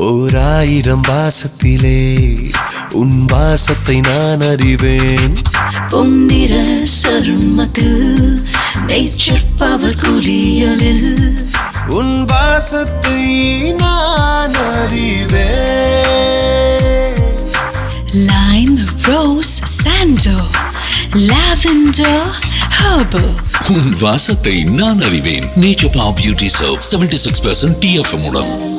ஓராயிரம் வாசத்திலே உன் வாசத்தை நான் அறிவேன். பொந்திர சருமத்தில் நேச்சர் பவர் குளியலில் உன் வாசத்தை நான் அறிவேன். Lime rose Sandow lavender herbal. உன் வாசத்தை நான் அறிவேன். Nature power beauty soap 76% TFM உடன்.